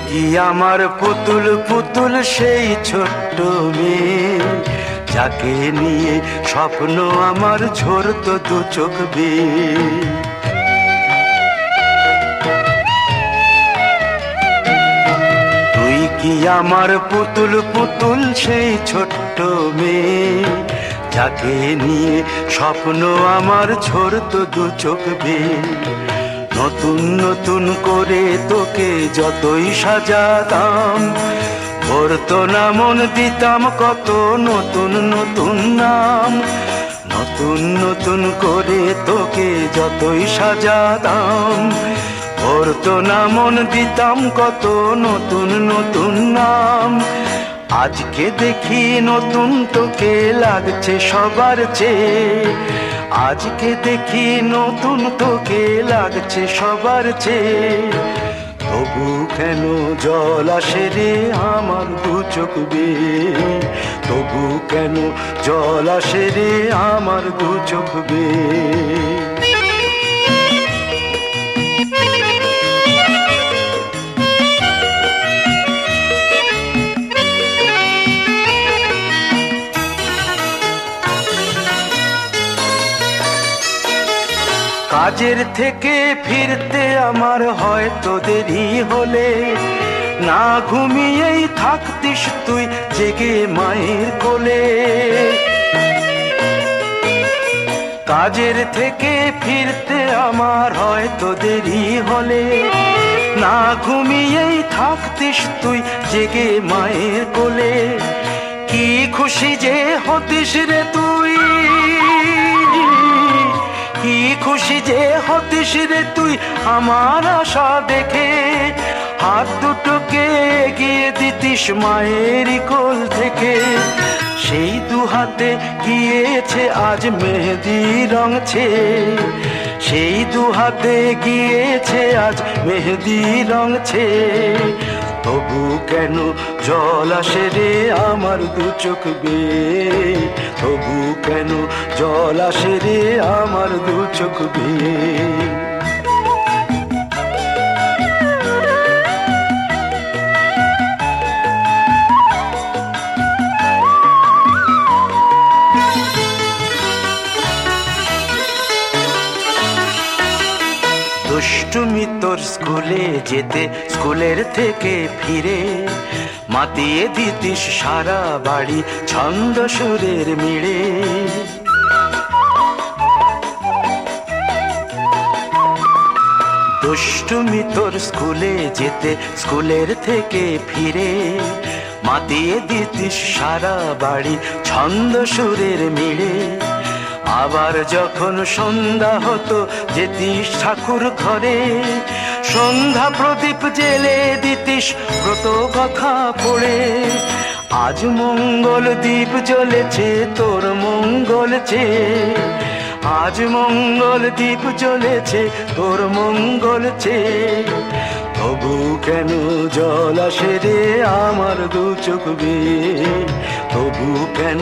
কি আমার পুতুল পুতুল সেই ছোট্ট মেয়ে, যাকে নিয়ে স্বপ্ন আমার ঝরতো দু চোখ বেয়ে। তুই কি আমার পুতুল পুতুল সেই ছোট্ট মেয়ে, যাকে নিয়ে স্বপ্ন আমার ঝরতো দু চোখ বেয়ে। নতুন নতুন করে তোকে যতই সাজাতাম, ভরতো না মন, দিতাম কত নতুন নতুন নাম। নতুন নতুন করে তোকে যতই সাজাতাম, ভরতো না মন, দিতাম কত নতুন নতুন নাম। আজকে দেখি নতুন তোকে লাগছে সবার চেয়ে, আজকে দেখি নতুন তোকে লাগছে সবার চেয়ে। তবু কেন জল আসে রে আমার দু চোখ বেয়ে, তবু কেন জল আসে রে আমার দু চোখ বেয়ে। কাজের থেকে ফিরতে আমার হয়তো দেরি হলে, না ঘুমিয়েই থাকতিস তুই জেগে মায়ের কোলে। কাজের থেকে ফিরতে আমার হয়তো দেরি হলে, না ঘুমিয়েই থাকতিস তুই জেগে মায়ের কোলে। কি খুশি যে হতিস রে তুই, কি খুশি যে হতিস রে তুই আমার আশা দেখে। হাত দুটোকে এগিয়ে দিতিস মায়ের কোল থেকে, সেই দু হাতে গিয়েছে আজ মেহেদি রঙছে, সেই দু হাতে গিয়েছে আজ মেহেদি রঙছে। তবু কেন জল আসে রে আমার দু চোখ বেয়ে, তবু কেন জল আসে রে আমার দু চোখ বেয়ে। দুষ্টুমি তোর স্কুলে যেতে, স্কুলের থেকে ফিরে মাতিয়ে দিতিস সারা বাড়ি ছন্দ সুরের মিড়ে। দুষ্টুমি তোর স্কুলে যেতে, স্কুলের থেকে ফিরে মাতিয়ে দিতিস সারা বাড়ি ছন্দ সুরের মিড়ে। আবার যখন সন্ধ্যা হতো যেতিস ঠাকুর ঘরে, সন্ধ্যা প্রদীপ জেলে দিতিস ব্রত কথা পড়ে। আজ মঙ্গল দ্বীপ জ্বলেছে তোর মঙ্গল চেয়ে, আজ মঙ্গল দ্বীপ জ্বলেছে তোর মঙ্গল চেয়ে। তবু কেন জল আসে রে আমার দু চোখ বেয়ে, তবু কেন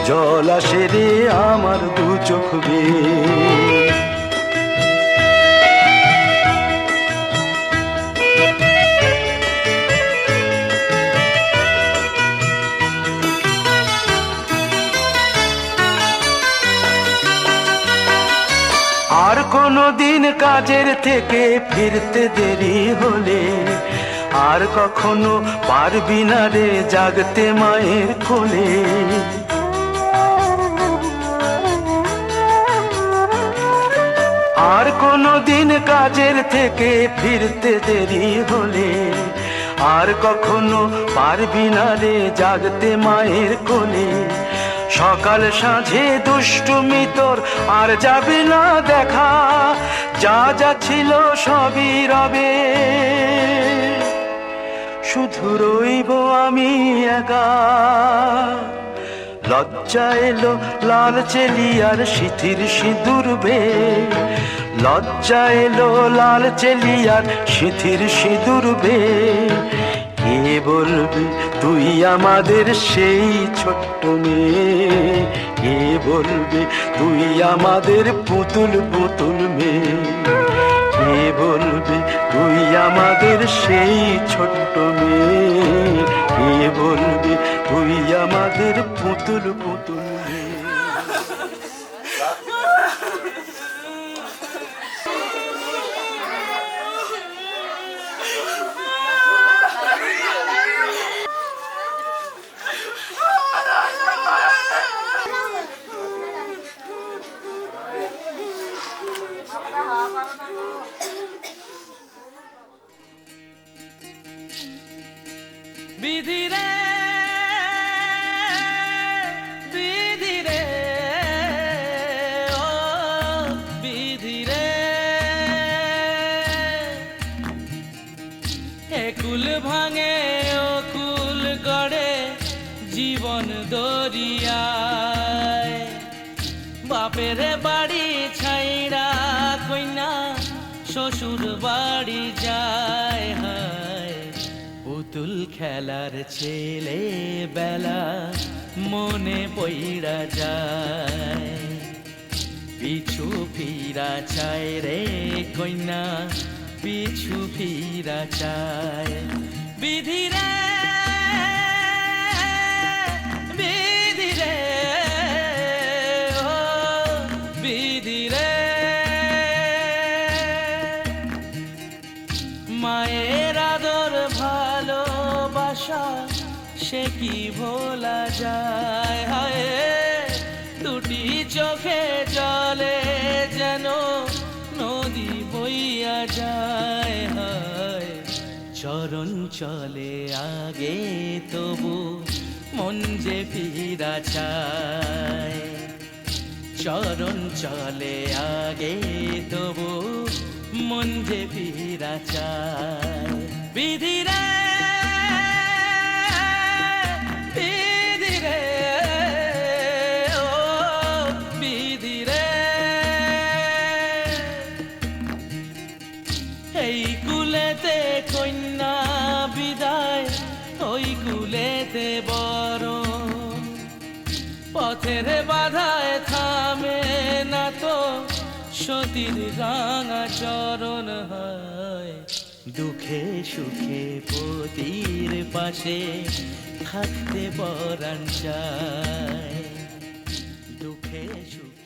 জল আসে রে আমার দু চোখ বেয়ে। আর কোনো দিন কাজের থেকে ফিরতে দেরি হলে, আর কখনো পারবি না রে জাগতে মায়ের কোলে। আর কোনো দিন কাজের থেকে ফিরতে দেরি হলে, আর কখনো পারবি না রে জাগতে মায়ের কোলে। সকাল সাঁঝে দুষ্টুমি তোর আর যাবে না দেখা, যা যা ছিল সবই রবে, শুধু রইব আমি একা। লজ্জা এলো লাল চেলিয়ার সিথির সিঁদুর বেয়ে, লজ্জা এলো লাল চেলিয়ার সিথির সিঁদুর বেয়ে। কে বলবে তুই আমাদের সেই ছোট্ট মেয়ে, কে বলবে তুই আমাদের পুতুল পুতুল মেয়ে, কে বলবে তুই আমাদের সেই ছোট্ট মেয়ে। বিধি রে বিধি রে ও বিধি রে একুল ভাঙে ও কুল গড়ে জীবন দরিয়ায় বাপের বাড়ি ছাইড়া কইনা শ্বশুর বাড়ি যায় হায় পুতুল খেলার ছেলে বেলা মনে পইড়া যায় পিছু ফিরা চায় রে কইনা পিছু ফিরা চায় বিধি রে বিধি রে ও বিধি রে মায়ের আদর ভালোবাসা সে কি ভোলা যায় হায় দুটি চোখে জলে যেন নদী বইয়া যায় হায় চরণ চলে আগে তবু মন যে ফিরা চায় চরণ চলে আগে তবু মন যে ফিরা চায় বিধি রে বিধি রে ও বিধি রে এই কুলেতে কন্যা বিদায় ওই কুলেতে বড় পথের বাধায় থামে না তো সতীর রাঙা চরণ হয় দুঃখে সুখে পতির পাশে থাকতে পরাণ চায় দুঃখে সুখে